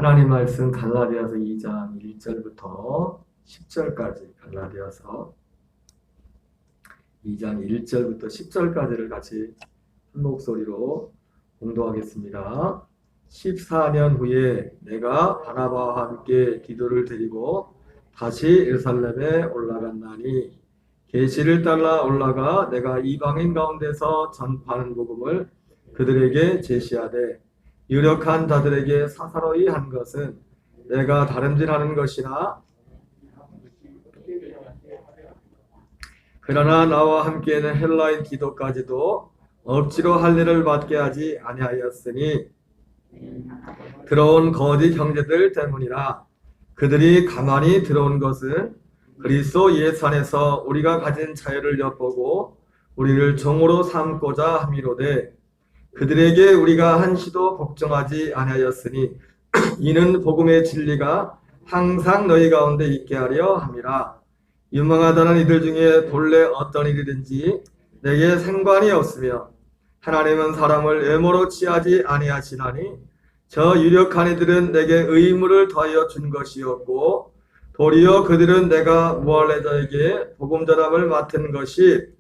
하나님 말씀 갈라디아서 2장 1절부터 10절까지 갈라디아서 2장 1절부터 10절까지를 같이 한 목소리로 공독하겠습니다. 14년 후에 내가 바나바와 함께 기도를 드리고 다시 예루살렘에 올라갔나니 계시를 따라 올라가 내가 이방인 가운데서 전파하는 복음을 그들에게 제시하되 유력한 자들에게 사사로이 한 것은 내가 다름질하는 것이나 그러나 나와 함께는 헬라인 기도까지도 억지로 할례를 받게 하지 아니하였으니 들어온 거짓 형제들 때문이라. 그들이 가만히 들어온 것은 그리스도 예수 안에서 우리가 가진 자유를 엿보고 우리를 종으로 삼고자 함이로되 그들에게 우리가 한시도 복종하지 아니하였으니 이는 복음의 진리가 항상 너희 가운데 있게 하려 함이라. 유망하다는 이들 중에 본래 어떤 일이든지 내게 상관이 없으며 하나님은 사람을 외모로 취하지 아니하시나니 저 유력한 이들은 내게 의무를 더하여 준 것이었고 도리어 그들은 내가 무할례자에게 복음 전함을 맡은 것이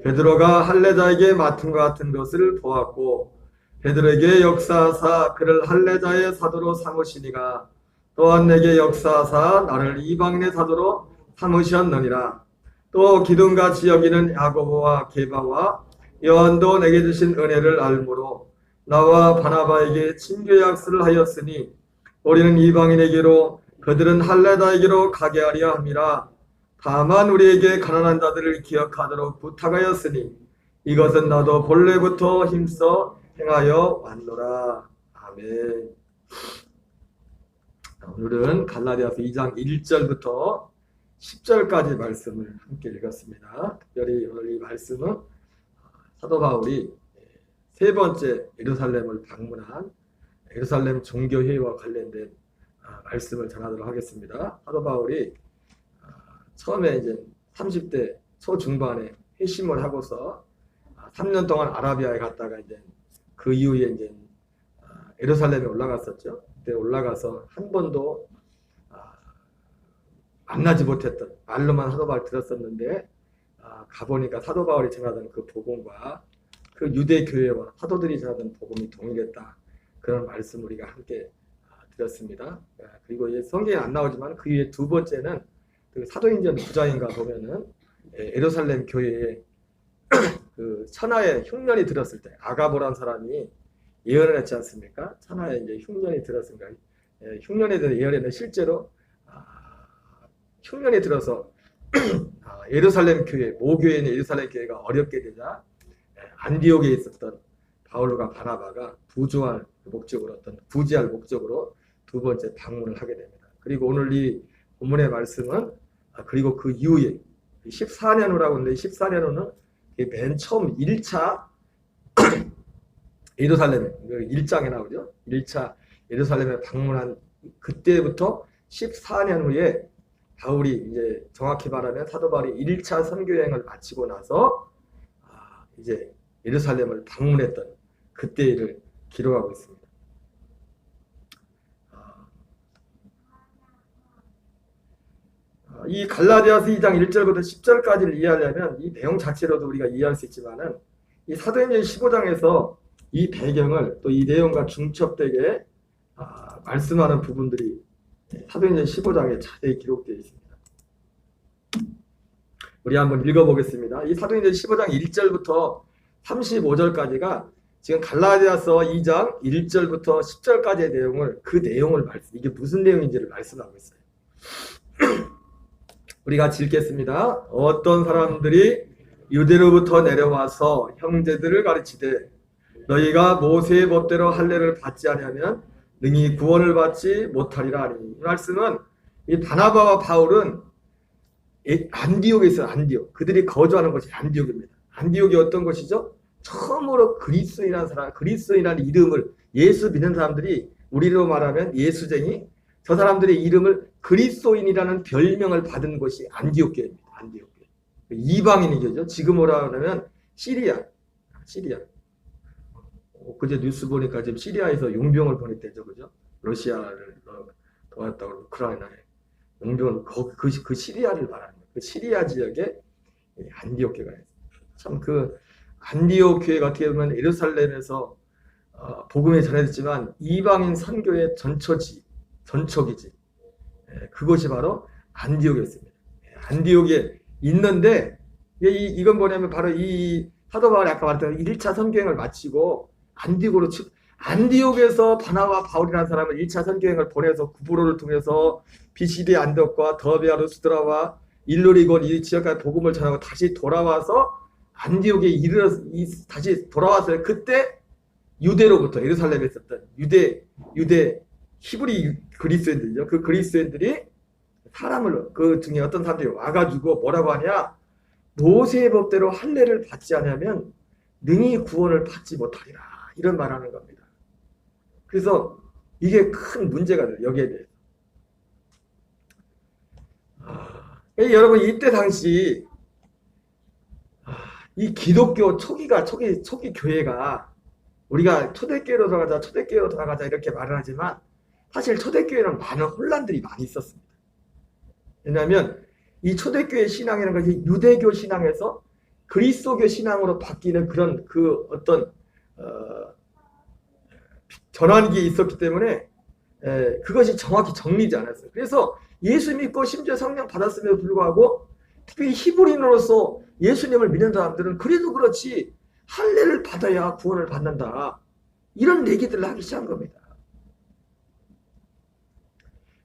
베드로가 할례자에게 맡은 것 같은 것을 보았고 베드로에게 역사하사 그를 할례자의 사도로 삼으시니가 또한 내게 역사하사 나를 이방인의 사도로 삼으셨느니라. 또 기둥같이 여기는 야고보와 게바와 요한도 내게 주신 은혜를 알므로 나와 바나바에게 친교 약속을 하였으니 우리는 이방인에게로 그들은 할례자에게로 가게 하려 함이라. 다만 우리에게 가난한 자들을 기억하도록 부탁하였으니 이것은 나도 본래부터 힘써 행하여 왔노라. 아멘. 오늘은 갈라디아서 2장 1절부터 10절까지 말씀을 함께 읽었습니다. 특별히 오늘 이 말씀은 사도 바울이 세 번째 예루살렘을 방문한 예루살렘 종교회의와 관련된 말씀을 전하도록 하겠습니다. 사도 바울이 처음에 이제 30대 초중반에 회심을 하고서 3년 동안 아라비아에 갔다가 이제 그 이후에 이제 예루살렘에 올라갔었죠. 그때 올라가서 한 번도 만나지 못했던, 말로만 사도 바울 들었었는데 가보니까 사도 바울이 전하던 그 복음과 그 유대 교회와 사도들이 전하던 복음이 동일했다. 그런 말씀 우리가 함께 드렸습니다. 그리고 성경에 안 나오지만 그 위에 두 번째는 사도행전 9장인가 보면은 예루살렘 교회에 그 천하의 흉년이 들었을 때 아가보란 사람이 예언을 했지 않습니까? 천하에 이제 흉년이 들었으니까 흉년에 대한 예언에는 실제로 흉년이 들어서 예루살렘 교회, 모교에 있는 예루살렘 교회가 어렵게 되자 안디옥에 있었던 바울과 바나바가 부지할 목적으로 두 번째 방문을 하게 됩니다. 그리고 오늘 이 본문의 말씀은 그리고 그 이후에 14년 후라고 하는데 14년 후는 맨 처음 1차 예루살렘에 1장에 나오죠. 1차 예루살렘에 방문한 그때부터 14년 후에 바울이 이제 정확히 말하면 사도 바울이 1차 선교 여행을 마치고 나서 이제 예루살렘을 방문했던 그때를 기록하고 있습니다. 이 갈라디아서 2장 1절부터 10절까지를 이해하려면 이 내용 자체로도 우리가 이해할 수 있지만은 이 사도행전 15장에서 이 배경을 또 이 내용과 중첩되게 말씀하는 부분들이 사도행전 15장에 자세히 기록되어 있습니다. 우리 한번 읽어보겠습니다. 이 사도행전 15장 1절부터 35절까지가 지금 갈라디아서 2장 1절부터 10절까지의 내용을 이게 무슨 내용인지를 말씀하고 있어요. 우리 같이 읽겠습니다. 어떤 사람들이 유대로부터 내려와서 형제들을 가르치되 너희가 모세의 법대로 할례를 받지 아니하면 능히 구원을 받지 못하리라 하니. 이 말씀은 이 바나바와 바울은 안디옥에 있어요. 안디옥. 그들이 거주하는 곳이 안디옥입니다. 안디옥이 어떤 곳이죠? 처음으로 그리스도인이라는 이름을 예수 믿는 사람들이 우리로 말하면 예수쟁이, 저 사람들의 이름을 그리스도인이라는 별명을 받은 곳이 안디옥 교회입니다. 안디옥 교회. 이방인이죠. 지금으로 하면 시리아. 그제 뉴스 보니까 지금 시리아에서 용병을 보냈대죠. 그죠? 러시아를 도왔다고 우크라이나에 용병은 그 시리아를 말하는 거예요. 그 시리아 지역에 안디옥 교회가 있어요. 참 그 안디옥 교회가 어떻게 보면 예루살렘에서 복음이 전해졌지만 이방인 선교의 전초기지. 그곳이 바로 안디옥이었습니다. 안디옥에 있는데 이건 뭐냐면 바로 이 사도 바울이 아까 말했던 1차 선교행을 마치고 안디옥에서 바나바 바울이라는 사람은 1차 선교행을 보내서 구브로를 통해서 비시디 안디옥과 더비아 루스드라와 일루리곤 이 지역까지 복음을 전하고 다시 돌아와서 안디옥에 다시 돌아왔어요. 그때 유대로부터 예루살렘에 있었던 유대 히브리 그리스인들이죠. 그 그리스인들이 그 중에 어떤 사람들이 와가지고 뭐라고 하냐, 모세의 법대로 할례를 받지 않으면 능히 구원을 받지 못하리라, 이런 말하는 겁니다. 그래서 이게 큰 문제가 돼요. 여기에 대해서. 여러분 이때 당시 이 기독교 초기 교회가 우리가 초대교회로 들어가자 이렇게 말을 하지만 사실 초대교회는 많은 혼란들이 많이 있었습니다. 왜냐하면 이 초대교회 신앙이라는 것이 유대교 신앙에서 그리스도교 신앙으로 바뀌는 그런 어떤 전환기에 있었기 때문에 그것이 정확히 정리되지 않았어요. 그래서 예수 믿고 심지어 성령 받았음에도 불구하고 특히 히브리인으로서 예수님을 믿는 사람들은 그래도 그렇지 할례를 받아야 구원을 받는다, 이런 얘기들을 하기 시작한 겁니다.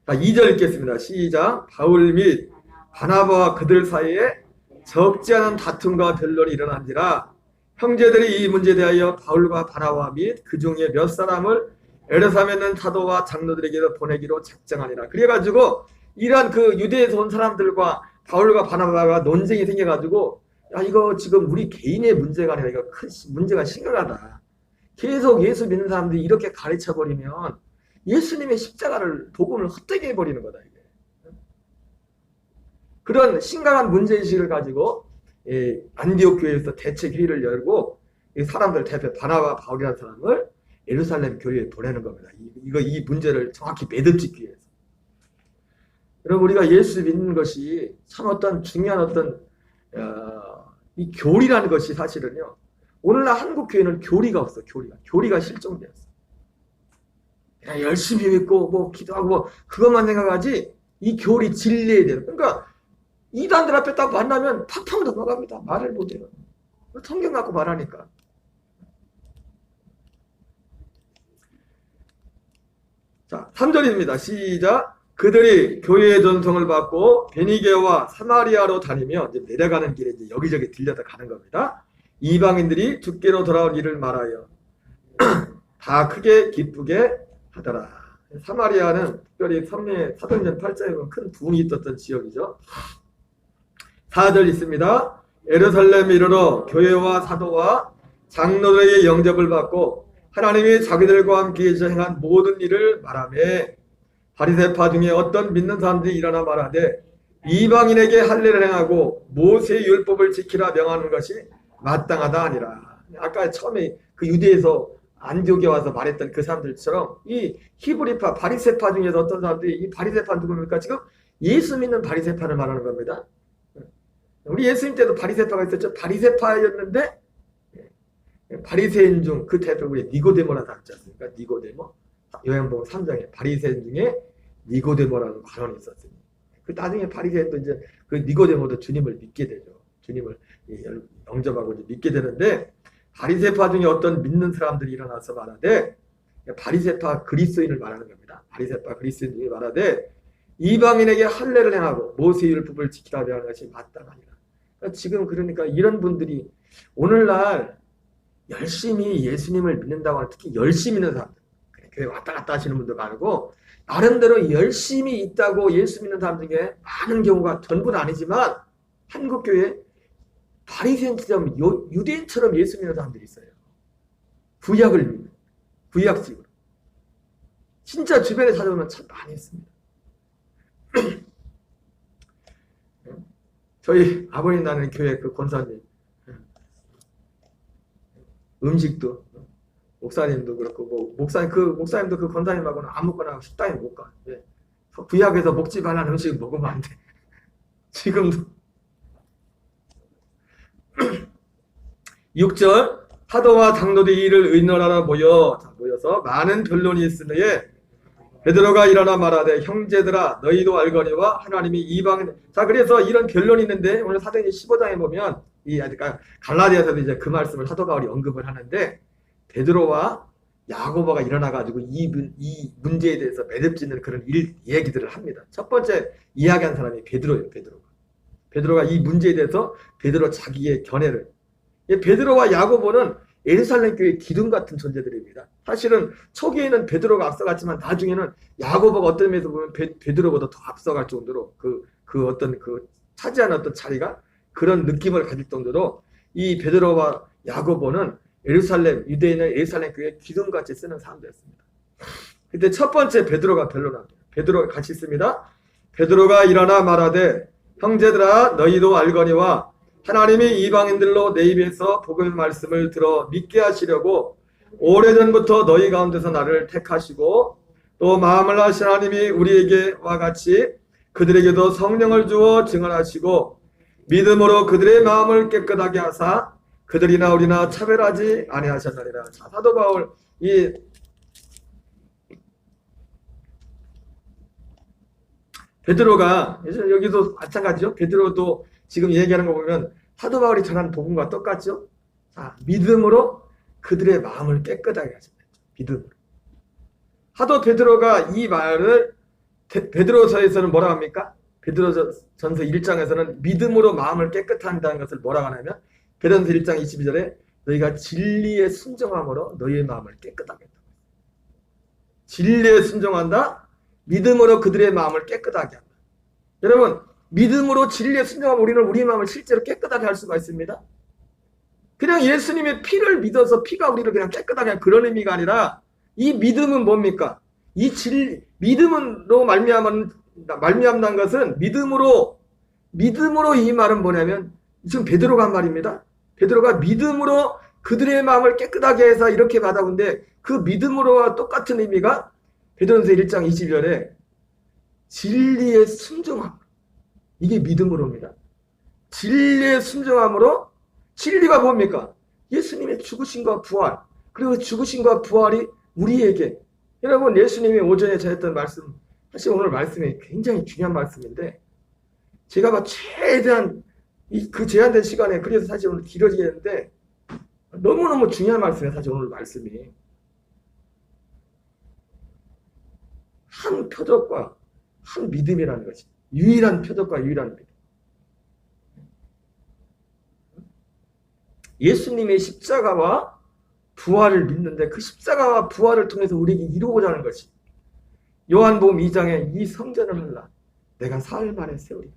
자, 2절 읽겠습니다. 시작. 바울 및 바나바와 그들 사이에 적지 않은 다툼과 변론이 일어난지라 형제들이 이 문제에 대하여 바울과 바나바 및 그 중에 몇 사람을 에르사렘에 있는 사도와 장로들에게로 보내기로 작정하니라. 그래가지고 이러한 그 유대에서 온 사람들과 바울과 바나바가 논쟁이 생겨가지고, 야, 이거 지금 우리 개인의 문제가 아니라 이거 큰 문제가 심각하다. 계속 예수 믿는 사람들이 이렇게 가르쳐버리면 예수님의 십자가를 복음을 헛되게 해버리는 거다, 이게. 그런 심각한 문제의식을 가지고 안디옥 교회에서 대책 회의를 열고 이 사람들 대표 바나바 바울이라는 사람을 예루살렘 교회에 보내는 겁니다. 이 문제를 정확히 매듭짓기 위해서. 여러분, 우리가 예수 믿는 것이 참 어떤 중요한 이 교리라는 것이 사실은요, 오늘날 한국 교회는 교리가 없어. 교리가 실종되었어. 그냥 열심히 믿고 뭐 기도하고 뭐 그것만 생각하지 이 교리 진리에 대해서. 그러니까 이단들 앞에 딱 만나면 팍팍 넘어갑니다. 말을 못해요. 성경 갖고 말하니까. 자, 3절입니다. 시작. 그들이 교회의 전송을 받고 베니게와 사마리아로 다니며 이제 내려가는 길에 이제 여기저기 들려다 가는 겁니다. 이방인들이 주께로 돌아올 일을 말하여 다 크게 기쁘게 하더라. 사마리아는 특별히 사도행전 8장에 보면 큰 부흥이 있었던 지역이죠. 4절 있습니다. 예루살렘에 이르러 교회와 사도와 장로들에게 영접을 받고 하나님이 자기들과 함께 행한 모든 일을 말하며 바리새파 중에 어떤 믿는 사람들이 일어나 말하되 이방인에게 할례를 행하고 모세의 율법을 지키라 명하는 것이 마땅하다 아니라. 아까 처음에 그 유대에서 안디옥에 와서 말했던 그 사람들처럼 이 히브리파 바리새파 중에서 어떤 사람들이, 이 바리새파 누굽니까? 지금 예수 믿는 바리새파를 말하는 겁니다. 우리 예수님 때도 바리새파가 있었죠. 바리새파였는데 바리새인 중 그 대표 우리 니고데모라는 사람 있지 않습니까? 니고데모. 요한복음 3장에 바리새인 중에 니고데모라는 관원이 있었습니다. 그 나중에 바리새인도 이제 그 니고데모도 주님을 믿게 되죠. 주님을 영접하고 이제 믿게 되는데, 바리새파 중에 어떤 믿는 사람들이 일어나서 말하되, 바리새파 그리스도인을 말하는 겁니다. 바리새파 그리스도인 중에 말하되 이방인에게 할례를 행하고 모세의 율법을 지키라 하는 것이 마땅하니라. 지금 그러니까 이런 분들이 오늘날 열심히 예수님을 믿는다고 하는, 특히 열심히 믿는 사람들, 교회 왔다 갔다 하시는 분도 많고 나름대로 열심히 있다고 예수 믿는 사람 중에 많은 경우가, 전부는 아니지만 한국 교회에 바리새인처럼 유대인처럼 예수 믿는 사람들이 있어요. 구약을 믿는, 구약식으로. 진짜 주변에 찾아보면 참 많이 있습니다. 저희 아버님 나는 교회 그 권사님 음식도 목사님도 그렇고 목사님도 그 권사님하고는 아무거나 식당에 못 가. 예. 구약에서 먹지 말라는 음식 먹으면 안 돼. 지금도 6절 사도와 장로들이 이를 의논하러 모여서 많은 변론이 있으므에 베드로가 일어나 말하되 형제들아 너희도 알거니와 하나님이 이방 자 그래서 이런 변론이 있는데 오늘 사도행전 15장에 보면 갈라디아서도 이제 그 말씀을 사도 바울이 언급을 하는데 베드로와 야고보가 일어나가지고 이 문제에 대해서 매듭짓는 그런 얘기들을 합니다. 첫 번째 이야기한 사람이 베드로예요. 베드로가 이 문제에 대해서 베드로 자기의 견해를 베드로와 야고보는 예루살렘 교회의 기둥 같은 존재들입니다. 사실은 초기에는 베드로가 앞서갔지만 나중에는 야고보가 어떤 면에서 보면 베드로보다 더 앞서갈 정도로 차지하는 어떤 자리가 그런 느낌을 가질 정도로 이 베드로와 야고보는 유대인의 예루살렘 교회의 기둥같이 쓰는 사람들이었습니다. 근데 첫 번째 베드로가 변론합니다. 베드로 같이 있습니다. 베드로가 일어나 말하되 형제들아 너희도 알거니와 하나님이 이방인들로 내 입에서 복음의 말씀을 들어 믿게 하시려고 오래전부터 너희 가운데서 나를 택하시고 또 마음을 하신 하나님이 우리에게와 같이 그들에게도 성령을 주어 증언하시고 믿음으로 그들의 마음을 깨끗하게 하사 그들이나 우리나 차별하지 아니하셨느니라. 자, 사도 바울 베드로가 여기도 마찬가지죠. 베드로도 지금 얘기하는 거 보면 사도 바울이 전한 복음과 똑같죠. 자, 믿음으로 그들의 마음을 깨끗하게 하셨다. 믿음으로. 사도 베드로가 이 말을 베드로서에서는 뭐라고 합니까? 베드로전서 1장에서는 믿음으로 마음을 깨끗한다는 것을 뭐라고 하냐면 베드로전서 1장 22절에 너희가 진리에 순종함으로 너희의 마음을 깨끗하게 한다. 진리에 순종한다. 믿음으로 그들의 마음을 깨끗하게 한다. 여러분 믿음으로 진리에 순종하면 우리는 우리 마음을 실제로 깨끗하게 할 수가 있습니다. 그냥 예수님의 피를 믿어서 피가 우리를 그냥 깨끗하게 하는 그런 의미가 아니라 이 믿음은 뭡니까? 믿음으로 말미암는 것은 믿음으로 이 말은 뭐냐면 지금 베드로가 한 말입니다. 베드로가 믿음으로 그들의 마음을 깨끗하게 해서 이렇게 받아본데 그 믿음으로와 똑같은 의미가 베드로전서 1장 22절에 진리에 순종함. 이게 믿음으로입니다. 진리에 순종함으로 진리가 뭡니까? 예수님의 죽으심과 부활. 그리고 죽으심과 부활이 우리에게 여러분 예수님이 오전에 전했던 말씀 사실 오늘 말씀이 굉장히 중요한 말씀인데 제가 최대한 그 제한된 시간에 그래서 사실 오늘 길어지겠는데 너무너무 중요한 말씀이에요. 사실 오늘 말씀이 한 표적과 한 믿음이라는 것이 유일한 표적과 유일한 믿음. 예수님의 십자가와 부활을 믿는데 그 십자가와 부활을 통해서 우리에게 이루고자 하는 것이 요한복음 2장에 이 성전을 말라 내가 사흘 만에 세우리라.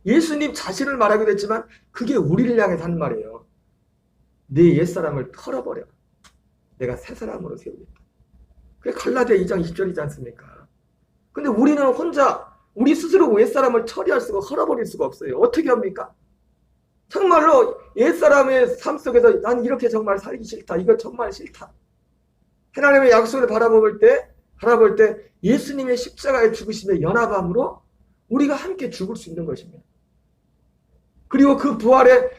예수님 자신을 말하기도 했지만 그게 우리를 향해서 하는 말이에요. 네 옛사람을 털어버려 내가 새 사람으로 세우겠다. 그게 갈라디아 2장 20절이지 않습니까? 근데 우리는 혼자 우리 스스로 옛사람을 처리할 수가 헐어버릴 수가 없어요. 어떻게 합니까? 정말로 옛사람의 삶 속에서 난 이렇게 정말 살기 싫다. 이거 정말 싫다. 하나님의 약속을 바라볼 때 예수님의 십자가의 죽으심에 연합함으로 우리가 함께 죽을 수 있는 것입니다. 그리고 그 부활의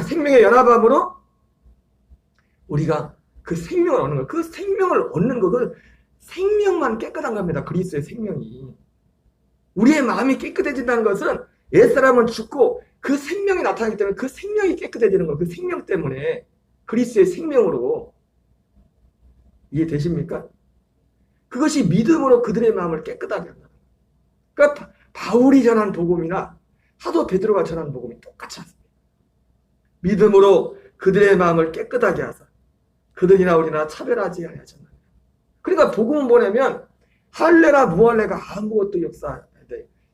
생명의 연합함으로 우리가 그 생명을 얻는 거, 그 생명을 얻는 거, 그 생명만 깨끗한 겁니다. 그리스도의 생명이. 우리의 마음이 깨끗해진다는 것은 옛사람은 죽고 그 생명이 나타나기 때문에 그 생명이 깨끗해지는 거예요. 그 생명 때문에 그리스도의 생명으로. 이해되십니까? 그것이 믿음으로 그들의 마음을 깨끗하게 한다. 그러니까 바울이 전한 복음이나 사도 베드로가 전한 복음이 똑같지 않습니다. 믿음으로 그들의 마음을 깨끗하게 하사 그들이나 우리나 차별하지 아니하셨나니. 그러니까 복음을 보내면 할례나 무할례가 아무것도 역사하지.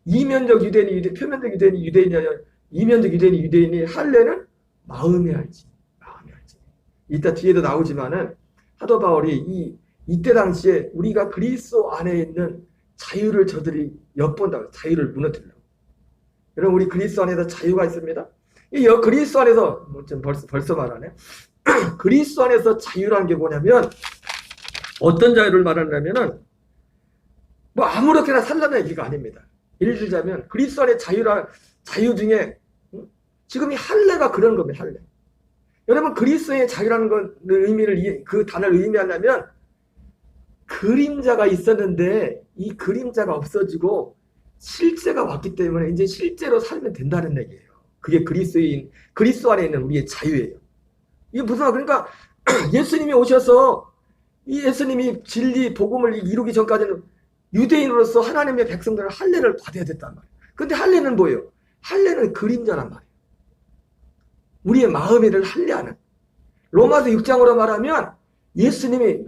이면적 유대인이 표면적 유대인이 유대인이냐 이면적 유대인이 유대인이 할례는 마음에 알지. 이따 뒤에도 나오지만은 사도 바울이 이때 당시에 우리가 그리스도 안에 있는 자유를 저들이 엿본다고 자유를 무너뜨리려고. 여러분 우리 그리스도 안에서 자유가 있습니다. 이 그리스도 안에서 좀 벌써 말하네. 그리스도 안에서 자유라는 게 뭐냐면 어떤 자유를 말하냐면은 뭐 아무렇게나 살라는 얘기가 아닙니다. 예를 들자면 그리스도 안의 자유 중에 지금 이 할례가 그런 겁니다. 할례. 여러분 그리스도의 자유라는 건 의미를 그 단어를 의미하려면 그림자가 있었는데 이 그림자가 없어지고 실제가 왔기 때문에 이제 실제로 살면 된다는 얘기예요. 그게 그리스도 안에 있는 우리의 자유예요. 이게 무슨 말? 그러니까 예수님이 오셔서 이 예수님이 진리 복음을 이루기 전까지는 유대인으로서 하나님의 백성들은 할례를 받아야 됐단 말이에요. 근데 할례는 뭐예요? 할례는 그림자란 말이에요. 우리의 마음을 할례하는. 로마서 6장으로 말하면 예수님이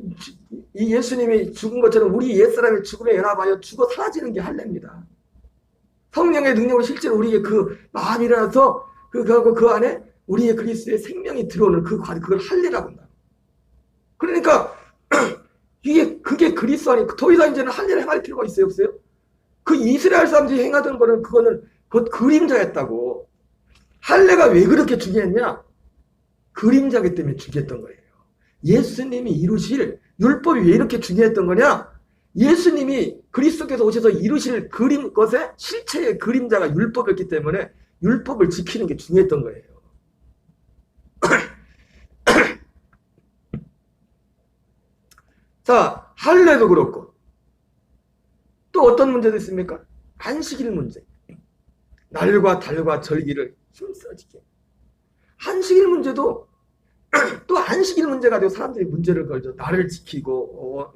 죽은 것처럼 우리 옛사람의 죽음에 연합하여 죽어 사라지는 게 할례입니다. 성령의 능력으로 실제로 우리의 그 마음이 일어나서 그 안에 우리의 그리스도의 생명이 들어오는 그걸 할례라고 한다. 그러니까 그게 그리스도 안에 더 이상 이제는 할례를 행할 필요가 있어요, 없어요? 그 이스라엘 사람들이 행하던 거는 그것 그림자였다고. 할례가 왜 그렇게 중요했냐? 그림자기 때문에 중요했던 거예요. 예수님이 이루실 율법이 왜 이렇게 중요했던 거냐? 예수님이 그리스도께서 오셔서 이루실 것의 실체의 그림자가 율법이었기 때문에 율법을 지키는 게 중요했던 거예요. 자, 할례도 그렇고 또 어떤 문제도 있습니까? 안식일 문제. 날과 달과 절기를 힘써 지켜. 안식일 문제도 또 안식일 문제 가지고 사람들이 문제를 걸죠. 날을 지키고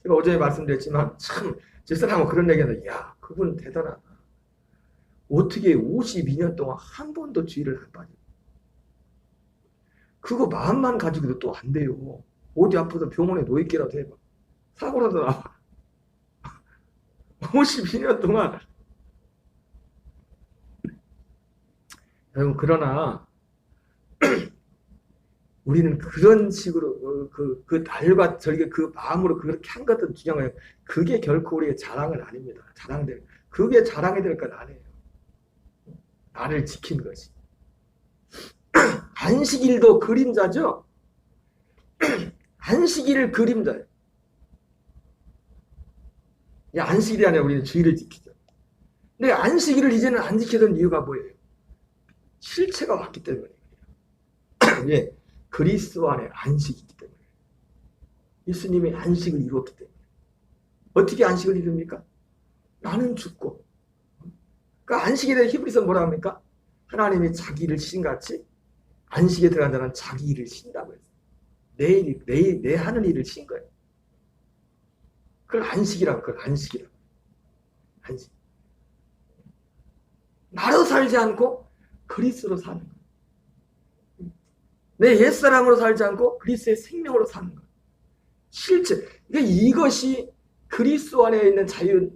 제가 어제 말씀드렸지만 참 집사람은 그런 얘기하는데 야 그분은 대단하다. 어떻게 52년 동안 한 번도 주일을 안 빠져. 그거 마음만 가지고도 또 안 돼요. 어디 아파서 병원에 누워있기라도 해봐. 사고라도 나와. 52년 동안. 여러분 그러나 우리는 그런 식으로 그 날과 절개 그 마음으로 그렇게 한 것은 중요한 거예요. 그게 결코 우리의 자랑은 아닙니다. 그게 자랑이 될 건 아니에요. 나를 지킨 것이. 안식일도 그림자죠. 안식일 그림자예요. 안식일이 아니라 우리는 주일을 지키죠. 근데 안식일을 이제는 안 지키던 이유가 뭐예요? 실체가 왔기 때문에. 예, 그리스도 안에 안식이 있기 때문에. 예수님이 안식을 이루었기 때문에. 어떻게 안식을 이룹니까? 나는 죽고. 그러니까 안식에 대해 히브리서 뭐라 합니까? 하나님이 자기 일을 신같이 안식에 들어간 자는 자기 일을 신다고 했어요. 내 하는 일을 신 거예요. 그걸 안식이라고. 안식. 나로 살지 않고 그리스도로 사는 거예요. 내 옛사람으로 살지 않고 그리스도의 생명으로 사는 거예요. 실제. 이것이 그리스도 안에 있는 자유,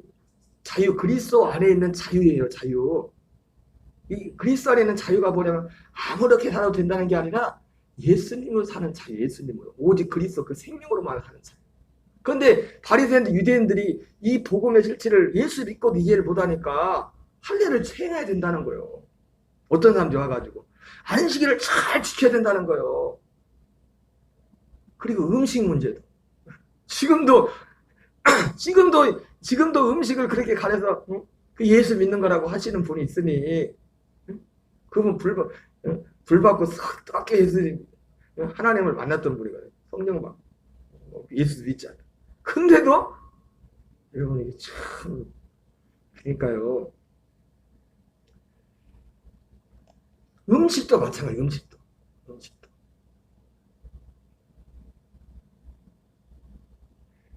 그리스도 안에 있는 자유예요, 자유. 이 그리스도 안에 있는 자유가 뭐냐면 아무렇게 살아도 된다는 게 아니라 예수님으로 사는 자유, 예수님으로. 오직 그리스도 그 생명으로만 사는 자유. 그런데 바리새인들, 유대인들이 이 복음의 실체를 예수 믿고도 이해를 못하니까 할례를 행해야 된다는 거예요. 어떤 사람들이 와가지고 안식일을 잘 지켜야 된다는 거예요. 그리고 음식 문제도 지금도 음식을 그렇게 가려서 그 예수 믿는 거라고 하시는 분이 있으니 그분 불 받고 썩게 예수님 하나님을 만났던 분이거든요. 성령 받고 예수 믿지 않아. 근데도 여러분 이게 참 그러니까요. 음식도 마찬가지예요. 음식도.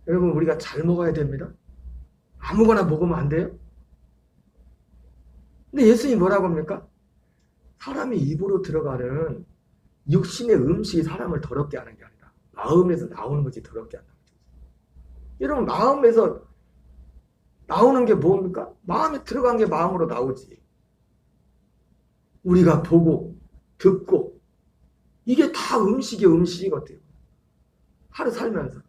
여러분 우리가 잘 먹어야 됩니다. 아무거나 먹으면 안 돼요. 근데 예수님이 뭐라고 합니까? 사람이 입으로 들어가는 육신의 음식이 사람을 더럽게 하는 게 아니라 마음에서 나오는 것이 더럽게 한다는 거죠. 여러분 마음에서 나오는 게 뭡니까? 마음에 들어간 게 마음으로 나오지. 우리가 보고 듣고 이게 다 음식이거든요. 하루 살면서.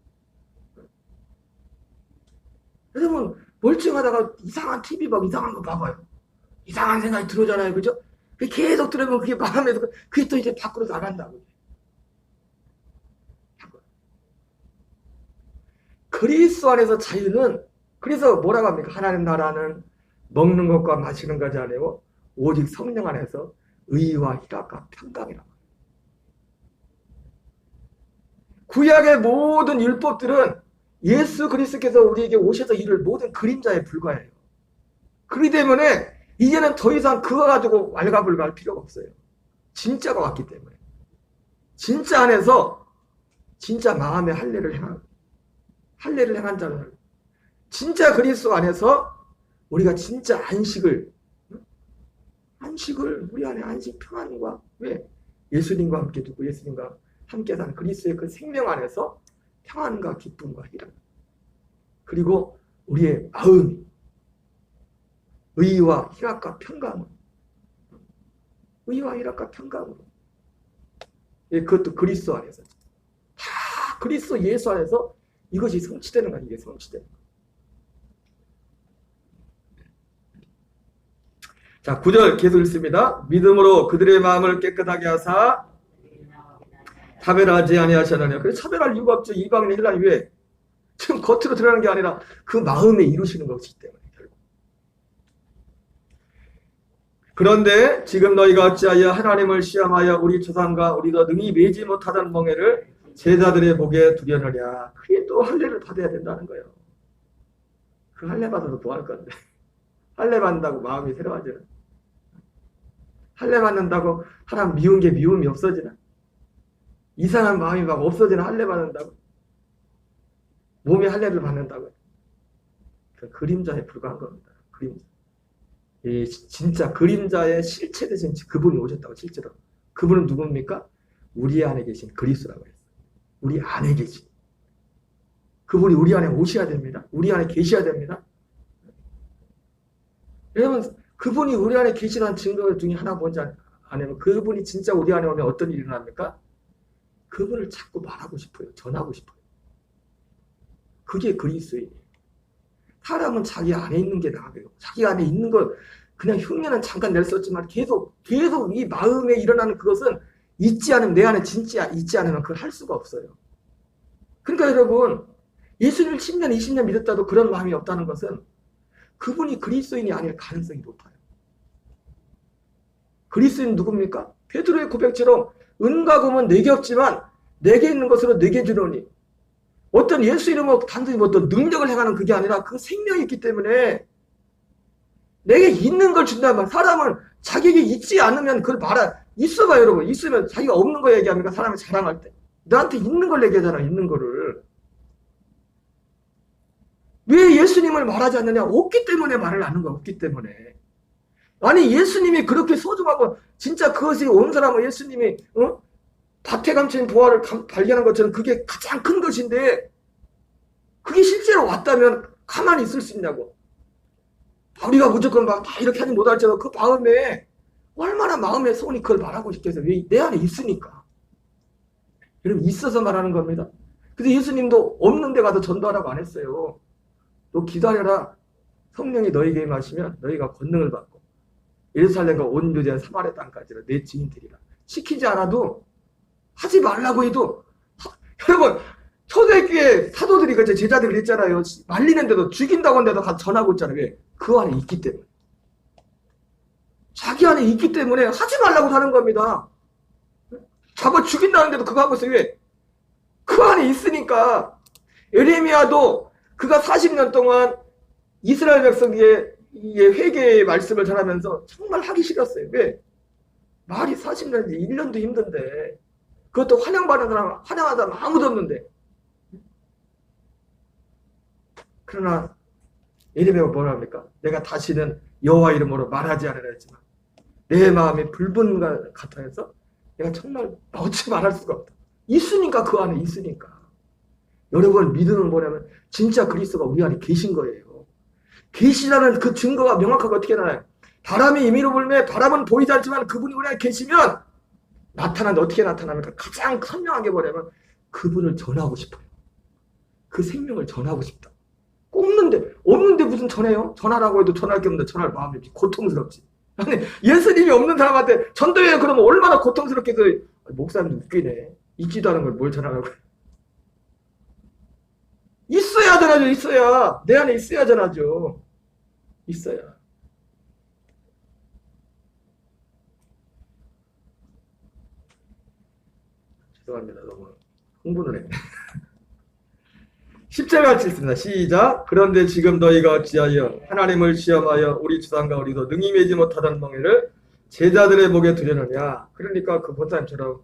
여러분 멀쩡하다가 이상한 TV 막 이상한 거 봐봐요. 이상한 생각이 들어오잖아요. 그죠? 계속 들으면 그게 마음에서 그게 또 이제 밖으로 나간다고. 그리스도 안에서 자유는, 그래서 뭐라고 합니까? 하나님 나라는 먹는 것과 마시는 것이 아니고 오직 성령 안에서 의와 희락과 평강이라고. 구약의 모든 율법들은 예수 그리스도께서 우리에게 오셔서 이룰 모든 그림자에 불과해요. 그렇기 때문에 이제는 더 이상 그거 가지고 왈가불가할 필요가 없어요. 진짜가 왔기 때문에. 진짜 안에서 진짜 마음의 할례를 행한 자는, 진짜 그리스도 안에서 우리가 진짜 안식을 우리 안에 안식 평안과, 왜? 예수님과 함께 두고 예수님과 함께 사는 그리스도의 그 생명 안에서 평안과 기쁨과 희락, 그리고 우리의 마음이 의와 희락과 평강으로, 의와 희락과 평강으로, 그것도 그리스도 안에서, 다 그리스도 예수 안에서 이것이 성취되는 거야. 이게 성취되는 거야. 자, 9절 계속 읽습니다. 믿음으로 그들의 마음을 깨끗하게 하사 차별하지 아니하셨느냐. 그래서 차별할 이유가 없죠. 이방인 헬라인 왜? 지금 겉으로 드러나는 게 아니라 그 마음에 이루시는 것이기 때문에. 결국. 그런데 지금 너희가 어찌하여 하나님을 시험하여 우리 조상과 우리가 능히 매지 못하던 멍에를 제자들의 목에 두려느냐. 그게 또 할례를 받아야 된다는 거예요. 그 할례 받아서 뭐 할 건데. 할례 받는다고 마음이 새로워지나? 할례 받는다고 사람 미운 게 미움이 없어지나? 이상한 마음이 막 없어지나? 할례 받는다고? 몸에 할례를 받는다고? 그 그림자에 불과한 겁니다. 그림자. 이 진짜 그림자의 실체 되신 그분이 오셨다고. 실제로 그분은 누굽니까? 우리 안에 계신 그리스도라고 했어요. 우리 안에 계신 그분이 우리 안에 오셔야 됩니다. 우리 안에 계셔야 됩니다. 여러분, 그분이 우리 안에 계시라는 증거 중에 하나 뭔지 아니면 그분이 진짜 우리 안에 오면 어떤 일이 일어납니까? 그분을 자꾸 말하고 싶어요. 전하고 싶어요. 그게 그리스도인이에요. 사람은 자기 안에 있는 게 나아요. 자기 안에 있는 걸 그냥 흉내는 잠깐 낼 수 없지만 계속 이 마음에 일어나는 그것은 있지 않으면, 내 안에 진짜 있지 않으면 그걸 할 수가 없어요. 그러니까 여러분, 예수님을 10년, 20년 믿었다도 그런 마음이 없다는 것은 그분이 그리스도인이 아닐 가능성이 높아요. 그리스도인 누굽니까? 베드로의 고백처럼 은과 금은 내게 없지만 내게 있는 것으로 내게 주노니, 어떤 예수 이름으로 단순히 어떤 능력을 행하는 그게 아니라 그 생명이 있기 때문에 내게 있는 걸 준다면, 사람은 자기에게 있지 않으면 그걸 있어봐. 여러분, 있으면 자기가 없는 거 얘기합니까? 사람이 자랑할 때 너한테 있는 걸 얘기하잖아. 있는 거를. 왜 예수님을 말하지 않느냐? 없기 때문에 말을 하는 거야. 없기 때문에. 아니, 예수님이 그렇게 소중하고 진짜 그것이 온 사람은 예수님이 밭에 감춘 보화를 발견한 것처럼 그게 가장 큰 것인데, 그게 실제로 왔다면 가만히 있을 수 있냐고. 우리가 무조건 막 다 이렇게 하지 못할지라도 그 마음에 얼마나 마음의 소원이 그걸 말하고 싶겠어요. 왜? 내 안에 있으니까. 여러분, 있어서 말하는 겁니다. 그래서 예수님도 없는 데 가서 전도하라고 안 했어요. 너 기다려라. 성령이 너에게 임하시면 너희가 권능을 받고 예루살렘과 온 유대와 사마리아 땅까지를 내 증인되리라. 시키지 않아도, 하지 말라고 해도, 여러분, 초대교회 사도들이, 그제 제자들이 했잖아요. 말리는데도, 죽인다고 하는데도 가서 전하고 있잖아요. 왜? 그 안에 있기 때문에. 자기 안에 있기 때문에 하지 말라고 하는 겁니다. 잡아 죽인다는데도 그거 하고 있어요. 왜? 그 안에 있으니까. 에레미야도 그가 40년 동안 이스라엘 백성의 회개의 말씀을 전하면서 정말 하기 싫었어요. 왜? 말이 40년인데 1년도 힘든데, 그것도 환영받는 사람, 환영하는 사람 아무도 없는데. 그러나 에레미야가 뭐라 합니까? 내가 다시는 여호와 이름으로 말하지 않으라 했지만 내 마음이 불분과 같아서 내가 정말 어찌 말할 수가 없다. 있으니까, 그 안에 있으니까. 여러분, 믿음은 뭐냐면 진짜 그리스도가 우리 안에 계신 거예요. 계시라는 그 증거가 명확하게 어떻게 나와요? 바람이 임의로 불매, 바람은 보이지 않지만 그분이 우리 안에 계시면 어떻게 나타납니까? 가장 선명하게 뭐냐면 그분을 전하고 싶어요. 그 생명을 전하고 싶다. 없는데 무슨 전해요? 전하라고 해도 전할 게 없는데 전할 마음이 고통스럽지. 아니, 예수님이 없는 사람한테 전도해 그러면 얼마나 고통스럽게. 목사님도 웃기네. 있지도 않은 걸 뭘 전하라고. 있어야 전하죠. 있어야. 내 안에 있어야 전하죠. 있어야. 죄송합니다. 너무 흥분을 했네. 10절 같이 있습니다. 시작. 그런데 지금 너희가 어찌하여 하나님을 시험하여 우리 주상과 우리도 능히 매지 못하던 멍에를 제자들의 목에 두려느냐. 그러니까 그 본사님처럼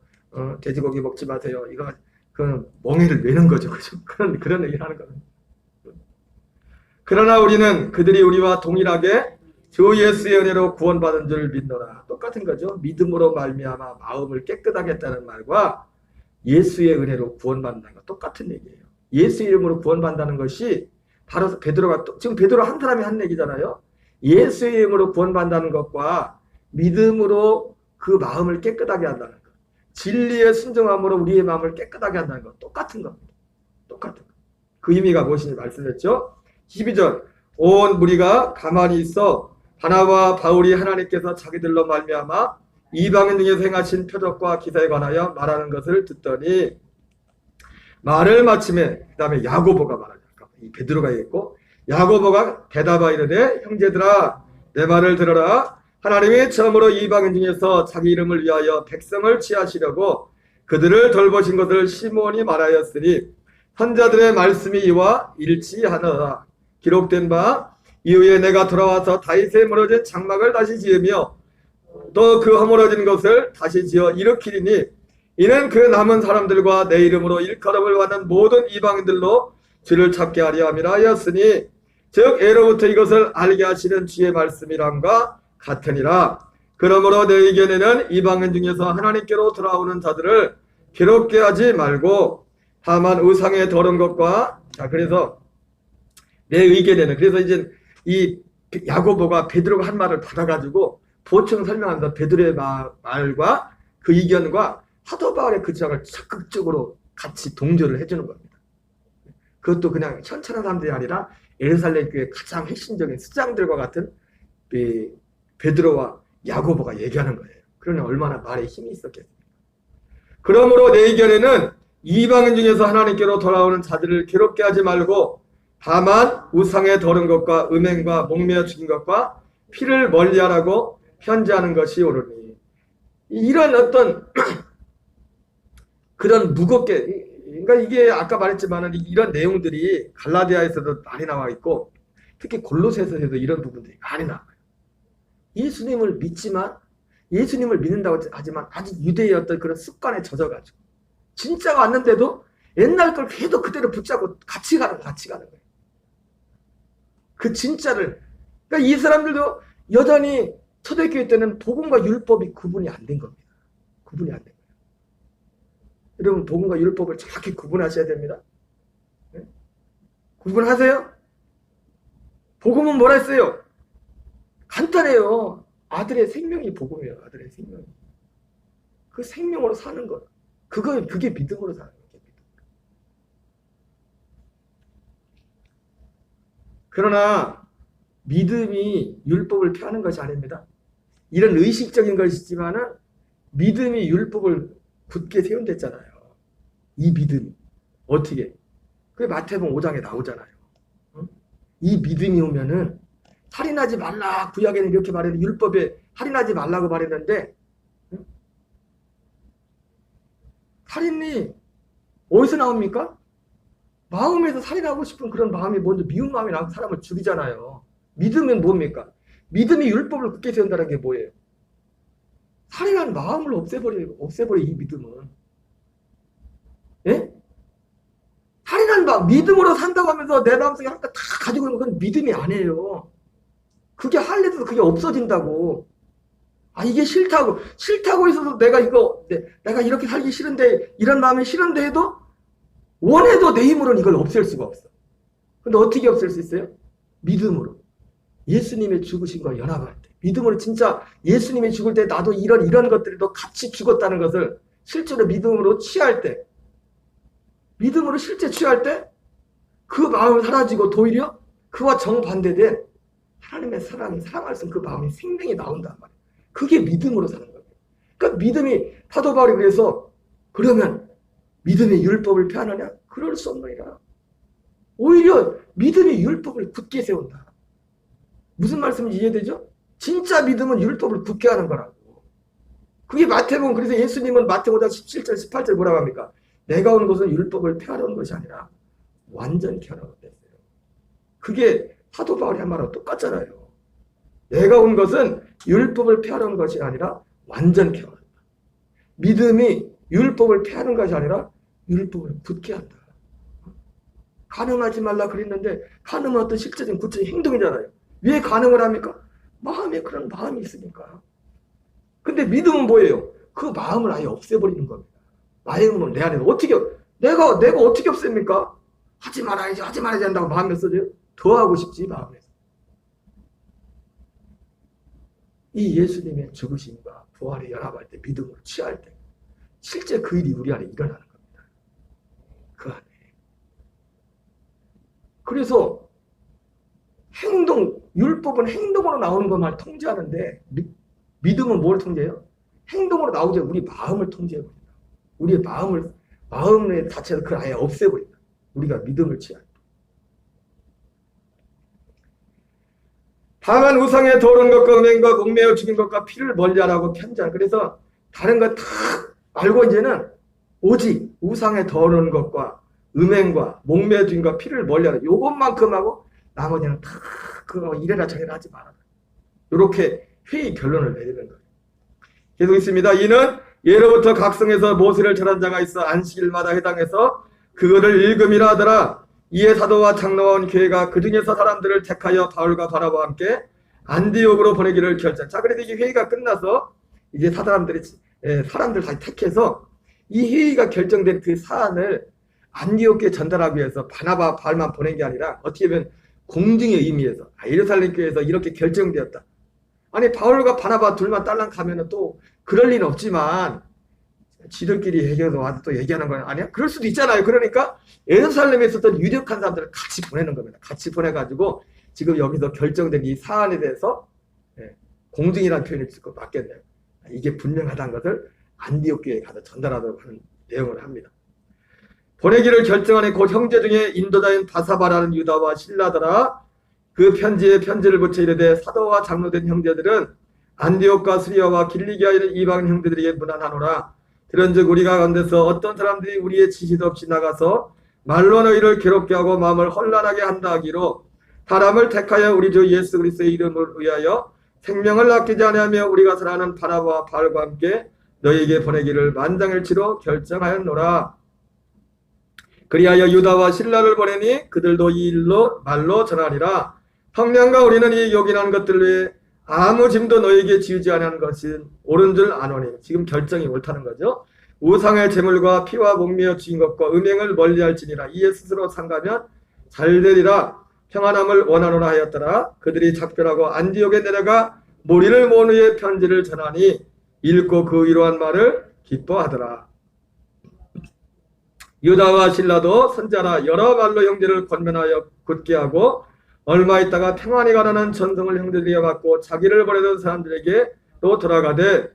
돼지고기 먹지 마세요. 이거 그 멍에를 매는 거죠. 그죠? 그런 얘기를 하는 거예요. 그러나 우리는 그들이 우리와 동일하게 주 예수의 은혜로 구원받은 줄 믿노라. 똑같은 거죠. 믿음으로 말미암아 마음을 깨끗하게 했다는 말과 예수의 은혜로 구원받는다는 거 똑같은 얘기예요. 예수 이름으로 구원받는다는 것이 바로 베드로가 지금 베드로 한 사람이 한 얘기잖아요. 예수의 이름으로 구원받는다는 것과 믿음으로 그 마음을 깨끗하게 한다는 것. 진리의 순종함으로 우리의 마음을 깨끗하게 한다는 것. 똑같은 겁니다. 똑같은 것. 그 의미가 무엇인지 말씀했죠. 12절. 온 무리가 가만히 있어 바나바와 바울이 하나님께서 자기들로 말미암아 이방인 중에서 행하신 표적과 기사에 관하여 말하는 것을 듣더니 말을 마침에 그 다음에 야고보가 말하죠. 이 베드로가 있고 야고보가 대답하 이르되 형제들아 내 말을 들어라. 하나님이 처음으로 이방인 중에서 자기 이름을 위하여 백성을 취하시려고 그들을 돌보신 것을 시몬이 말하였으니 선자들의 말씀이 이와 일치하노라. 기록된 바 이후에 내가 돌아와서 다윗의 무너진 장막을 다시 지으며 또 그 허물어진 것을 다시 지어 일으키리니 이는 그 남은 사람들과 내 이름으로 일컬음을 받는 모든 이방인들로 주를 찾게 하려 함이라 하였으니 즉 예로부터 이것을 알게 하시는 주의 말씀이란과 같으니라. 그러므로 내 의견에는 이방인 중에서 하나님께로 돌아오는 자들을 괴롭게 하지 말고 다만 우상의 더러운 것과 그래서 내 의견에는 그래서 이제 이 야고보가 베드로가 한 말을 받아가지고 보충 설명하면서 베드로의 말과 그 의견과 사도 바울의 그 주장을 적극적으로 같이 동조를 해주는 겁니다. 그것도 그냥 현천한 사람들이 아니라 예루살렘 교회 가장 핵심적인 수장들과 같은 베드로와 야고보가 얘기하는 거예요. 그러니 얼마나 말에 힘이 있었겠습니까? 그러므로 내 의견에는 이방인 중에서 하나님께로 돌아오는 자들을 괴롭게 하지 말고 다만 우상의 더러운 것과 음행과 목매어 죽인 것과 피를 멀리하라고 편지하는 것이 옳으니 이런 어떤 그런 무겁게 그러니까 이게 아까 말했지만 이런 내용들이 갈라디아에서도 많이 나와 있고 특히 골로새서에도 이런 부분들이 많이 나와요. 예수님을 믿지만 예수님을 믿는다고 하지만 아직 유대의 어떤 그런 습관에 젖어가지고 진짜가 왔는데도 옛날 걸 계속 그대로 붙잡고 같이 가는 거예요. 그 진짜를 그러니까 이 사람들도 여전히 초대교회 때는 복음과 율법이 구분이 안 된 겁니다. 구분이 안 된 거예요. 여러분 복음과 율법을 정확히 구분하셔야 됩니다. 네? 구분하세요? 복음은 뭐라 했어요? 간단해요. 아들의 생명이 복음이에요. 아들의 생명이. 그 생명으로 사는 것. 그게 믿음으로 사는 거예요. 그러나 믿음이 율법을 펴는 것이 아닙니다. 이런 의식적인 것이지만은 믿음이 율법을 굳게 세운댔잖아요. 이 믿음이. 어떻게? 그게 마태복음 5장에 나오잖아요. 응? 이 믿음이 오면은 살인하지 말라. 구약에는 이렇게 말했는데 율법에 살인하지 말라고 말했는데 응? 살인이 어디서 나옵니까? 마음에서 살인하고 싶은 그런 마음이 먼저 미운 마음이 나서 사람을 죽이잖아요. 믿음은 뭡니까? 믿음이 율법을 굳게 세운다는 게 뭐예요? 살인한 마음을 없애버려 이 믿음은. 예? 살인한 마음, 믿음으로 산다고 하면서 내 마음속에 하나님 다 가지고 있는 건 믿음이 아니에요. 그게 할래도 그게 없어진다고. 아, 이게 싫다고 있어서 내가 이렇게 살기 싫은데, 이런 마음이 싫은데 해도, 원해도 내 힘으로는 이걸 없앨 수가 없어. 근데 어떻게 없앨 수 있어요? 믿음으로. 예수님의 죽으심과 연합할 때. 믿음으로 진짜 예수님이 죽을 때 나도 이런 것들도 같이 죽었다는 것을 실제로 믿음으로 취할 때, 믿음으로 실제 취할 때, 그 마음이 사라지고 도리어 그와 정반대된 하나님의 사랑할 수 있는 그 마음이 생명이 나온단 말이에요. 그게 믿음으로 사는 거예요. 그러니까 믿음이 사도 바울이 그래서 그러면 믿음의 율법을 폐하느냐? 그럴 수 없느니라. 오히려 믿음이 율법을 굳게 세운다. 무슨 말씀인지 이해되죠? 진짜 믿음은 율법을 굳게 하는 거라고. 그게 마태복음. 그래서 예수님은 마태복음 17절 18절 뭐라고 합니까? 내가 온 것은 율법을 폐하러 온 것이 아니라 완전히 하러 온 것이었어요. 그게 사도 바울이 한 말하고 똑같잖아요. 내가 온 것은 율법을 폐하러 온 것이 아니라 완전히 하러 온다. 믿음이 율법을 폐하는 것이 아니라 율법을 굳게 한다. 간음하지 말라 그랬는데 간음은 어떤 실제적인 구체적인 행동이잖아요. 왜 간음을 합니까? 마음에 그런 마음이 있으니까. 근데 믿음은 뭐예요? 그 마음을 아예 없애버리는 겁니다. 마음은 내 안에 어떻게 내가 어떻게 없앱니까? 하지 말아야지 한다고 마음에 써져요? 더 하고 싶지 마음에서. 이 예수님의 죽으심과 부활에 연합할 때 믿음으로 취할 때 실제 그 일이 우리 안에 일어나는 겁니다. 그 안에. 그래서 율법은 행동으로 나오는 것만 통제하는데 믿음은 뭘 통제해요? 행동으로 나오죠. 우리 마음을 통제해버린다. 우리의 마음의 자체를 그 아예 없애버린다. 우리가 믿음을 취할 때. 다만 우상에 더러운 것과 음행과 목매어 죽인 것과 피를 멀리하라고 편지하라. 그래서 다른 거 다 알고 이제는 오직 우상에 더러운 것과 음행과 목매어 죽인 것과 피를 멀리하라. 요것만큼 하고 나머지는 다 그거 이래라 저래라 하지 말아라. 이렇게 회의 결론을 내리는 거예요. 계속 있습니다. 이는 예로부터 각성에서 모세를 절한 자가 있어 안식일마다 해당해서 그거를 읽음이라 하더라. 이에 사도와 장로와 온 교회가 그 중에서 사람들을 택하여 바울과 바나바와 함께 안디옥으로 보내기를 결정. 자, 그래서 이게 회의가 끝나서 이제 사람들 다 택해서 이 회의가 결정된 그 사안을 안디옥에 전달하기 위해서 바나바, 바울만 보낸 게 아니라 어떻게 보면 공증의 의미에서 예루살렘 교회에서 이렇게 결정되었다. 아니 바울과 바나바 둘만 딸랑 가면은 또 그럴 리는 없지만 지들끼리 해결해서 와서 또 얘기하는 건 아니야? 그럴 수도 있잖아요. 그러니까 예루살렘에 있었던 유력한 사람들을 같이 보내는 겁니다. 같이 보내가지고 지금 여기서 결정된 이 사안에 대해서 공증이라는 표현을 쓸 것 맞겠네요. 이게 분명하다는 것을 안디옥 교회에 가서 전달하도록 하는 내용을 합니다. 보내기를 결정하는 그 형제 중에 인도자인 바사바라는 유다와 실라더라. 그 편지에 편지를 붙여 이르되 사도와 장로된 형제들은 안디옥과 수리아와 길리기아에 있는 이방 형제들에게 문안하노라. 그런즉 우리가 가운데서 어떤 사람들이 우리의 지시도 없이 나가서 말로 너희를 괴롭게 하고 마음을 혼란하게 한다 하기로 사람을 택하여 우리 주 예수 그리스도의 이름을 위하여 생명을 아끼지 아니하며 우리가 사랑하는 바나바와 바울과 함께 너희에게 보내기를 만장일치로 결정하였노라. 그리하여 유다와 실라를 보내니 그들도 이 일로 말로 전하리라. 성령과 우리는 이 요긴한 것들 외에 아무 짐도 너에게 지우지 아니하는 것은 옳은 줄 아노니. 지금 결정이 옳다는 거죠. 우상의 제물과 피와 목매어 죽인 것과 음행을 멀리할지니라. 이에 스스로 상가면 잘되리라. 평안함을 원하노라 하였더라. 그들이 작별하고 안디옥에 내려가 무리를 모은 후에 편지를 전하니 읽고 그 위로한 말을 기뻐하더라. 유다와 실라도 선자라 여러 말로 형제를 권면하여 굳게 하고 얼마 있다가 평안히 가라는 전성을 형제들에게 받고 자기를 보내던 사람들에게 또 돌아가되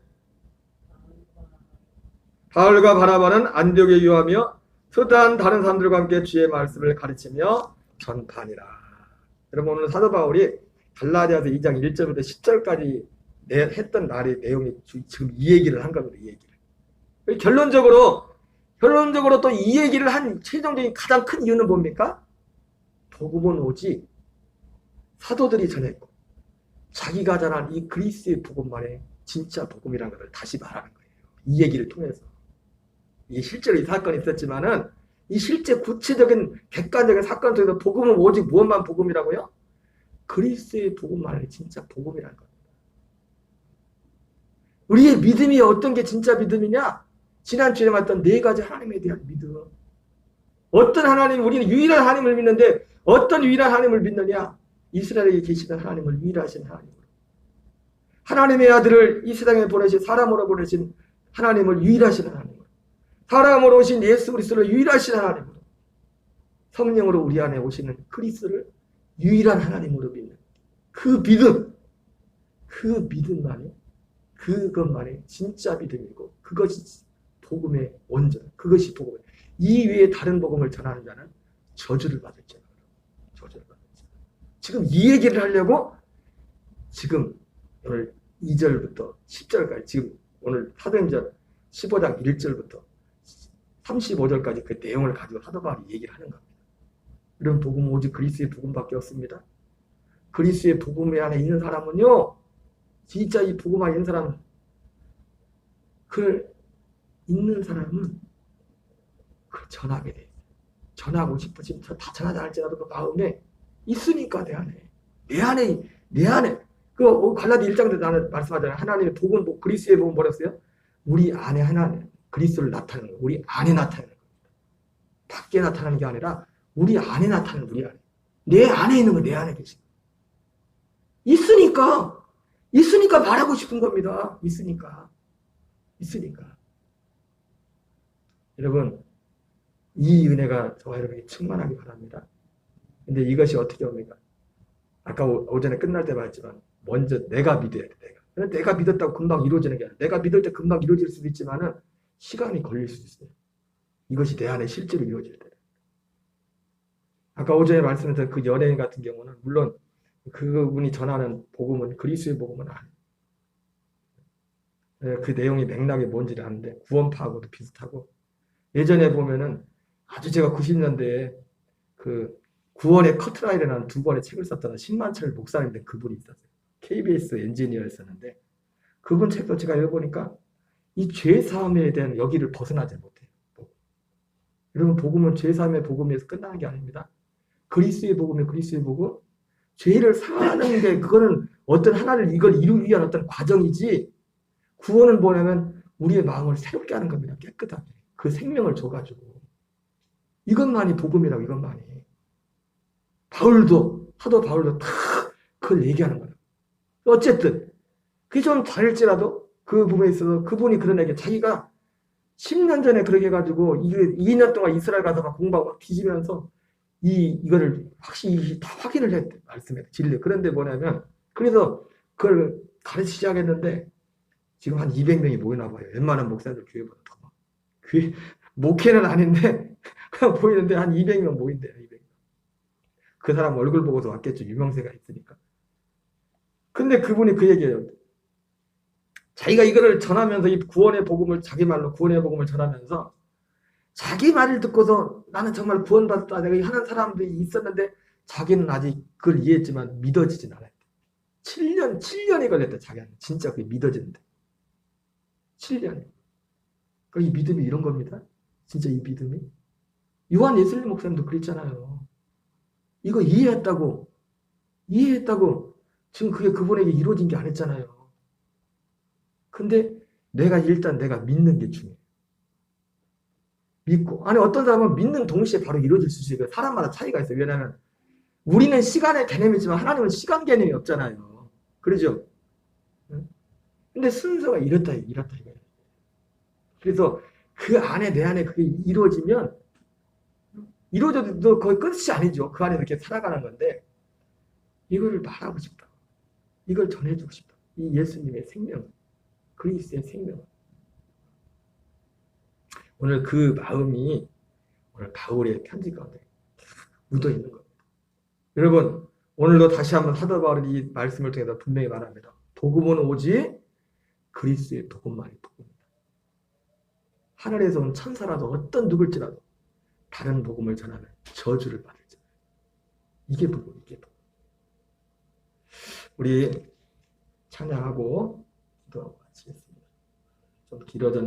바울과 바나바는 안디옥에 유하며 수단 다른 사람들과 함께 주의 말씀을 가르치며 전파하니라. 여러분 오늘 사도 바울이 갈라디아서 2장 1절부터 10절까지 했던 날의 내용이 지금 이 얘기를 한 겁니다. 이 얘기를. 결론적으로 또 이 얘기를 한 최종적인 가장 큰 이유는 뭡니까? 복음은 오직 사도들이 전했고 자기가 전한 이 그리스의 복음만의 진짜 복음이라는 것을 다시 말하는 거예요. 이 얘기를 통해서. 이게 실제로 이 사건이 있었지만은 이 실제 구체적인 객관적인 사건 속에서 복음은 오직 무엇만 복음이라고요? 그리스의 복음만의 진짜 복음이라는 겁니다. 우리의 믿음이 어떤 게 진짜 믿음이냐? 지난주에 말했던 네 가지 하나님에 대한 믿음. 어떤 하나님, 우리는 유일한 하나님을 믿는데 어떤 유일한 하나님을 믿느냐? 이스라엘에 계시던 하나님을 유일하신 하나님으로. 하나님의 아들을 이 세상에 보내신 사람으로 보내신 하나님을 유일하신 하나님으로. 사람으로 오신 예수 그리스도를 유일하신 하나님으로. 성령으로 우리 안에 오시는 그리스도를 유일한 하나님으로 믿는 그 믿음만이 그것만이 진짜 믿음이고 그것이 복음의 원전, 그것이 복음. 이 위에 다른 복음을 전하는 자는 저주를 받을 자라. 15절. 지금 이 얘기를 하려고 지금 오늘 2절부터 10절까지 지금 오늘 사도행전 15장 1절부터 35절까지 그 내용을 가지고 사도 바울이 얘기를 하는 겁니다. 이런 복음은 오직 그리스도의 복음밖에 없습니다. 그리스도의 복음 안에 있는 사람은요, 진짜 이 복음 안에 있는 사람은, 그 있는 사람은 그걸 전하게 돼. 전하고 싶어지면 다 전하자 할지라도 그 마음에 있으니까 내 안에 그 갈라디 1장도 나는 말씀하잖아요. 하나님의 복음, 그리스도의 복음 뭐랬어요? 우리 안에 하나님 그리스도를 나타내는 거예요. 우리 안에 나타내는 거예요. 밖에 나타나는 게 아니라 우리 안에 나타나는, 우리 안에. 내 안에 있는 거, 내 안에 계신 거. 있으니까 말하고 싶은 겁니다. 있으니까. 여러분, 이 은혜가 저와 여러분이 충만하기 바랍니다. 근데 이것이 어떻게 옵니까? 아까 오전에 끝날 때 말했지만 먼저 내가 믿어야 돼. 내가 믿었다고 금방 이루어지는 게 아니라, 내가 믿을 때 금방 이루어질 수도 있지만은 시간이 걸릴 수도 있어요. 이것이 내 안에 실제로 이루어질 때. 아까 오전에 말씀드렸던 그 연예인 같은 경우는 물론 그분이 전하는 복음은 그리스도의 복음은 아니에요. 그 내용이 맥락이 뭔지를 아는데 구원파하고도 비슷하고, 예전에 보면은 아주 제가 90년대에 그 구원의 커트라인이라는 2권의 책을 썼던 신만철 목사님인데 그분이 있었어요. KBS 엔지니어였었는데 그분 책도 제가 읽어보니까 이 죄사함에 대한 여기를 벗어나지 못해요. 여러분, 복음은 죄사함의 복음에서 끝나는 게 아닙니다. 그리스도의 복음이 그리스도의 복음, 죄를 사하는 게 그거는 어떤 하나를 이걸 이루기 위한 어떤 과정이지, 구원은 뭐냐면 우리의 마음을 새롭게 하는 겁니다. 깨끗하게 그 생명을 줘가지고. 이것만이 복음이라고. 이것만이. 사도 바울도 다 그걸 얘기하는 거예요. 어쨌든 그게 좀 다를지라도 그 부분에 있어서 그분이 그런 얘기, 자기가 10년 전에 그렇게 해가지고 2년 동안 이스라엘 가서 막 공부하고 막 뒤지면서 이거를 확실히 다 확인을 했대. 말씀에 진리. 그런데 뭐냐면, 그래서 그걸 가르치기 시작했는데 지금 한 200명이 모이나 봐요. 웬만한 목사들 교회보다 더. 교회 목회는 아닌데 그냥 보이는데 한 200명 모인대요. 200명. 그 사람 얼굴 보고서 왔겠죠. 유명세가 있으니까. 근데 그분이 그 얘기예요. 자기가 이거를 전하면서 이 구원의 복음을, 자기 말로 구원의 복음을 전하면서 자기 말을 듣고서 나는 정말 구원받았다 내가 하는 사람들이 있었는데 자기는 아직 그걸 이해했지만 믿어지진 않아요. 7년이 걸렸대. 자기는 진짜 그게 믿어지는데 7년이. 그러니까 이 믿음이 이런 겁니다. 진짜 이 믿음이. 요한 예슬리 목사님도 그랬잖아요. 이거 이해했다고 지금 그게 그분에게 이루어진 게 아니잖아요. 근데 일단 내가 믿는 게 중요해요. 믿고. 아니, 어떤 사람은 믿는 동시에 바로 이루어질 수 있어요. 사람마다 차이가 있어요. 왜냐하면 우리는 시간의 개념이지만 하나님은 시간 개념이 없잖아요. 그러죠? 근데 순서가 이렇다 이거예요. 그래서 그 안에, 내 안에 그게 이루어져도 거의 끝이 아니죠. 그 안에 이렇게 살아가는 건데, 이거를 말하고 싶다. 이걸 전해주고 싶다. 이 예수님의 생명, 그리스도의 생명. 오늘 그 마음이 오늘 바울의 편지 가운데 묻어 있는 겁니다. 여러분, 오늘도 다시 한번 사도 바울이 이 말씀을 통해서 분명히 말합니다. 복음은 오직 그리스도의 복음만이 복음이다. 하늘에서 온 천사라도 어떤 누굴지라도 다른 복음을 전하면 저주를 받을지. 이게 복음. 우리 찬양하고 또 마치겠습니다. 좀 길어졌네요.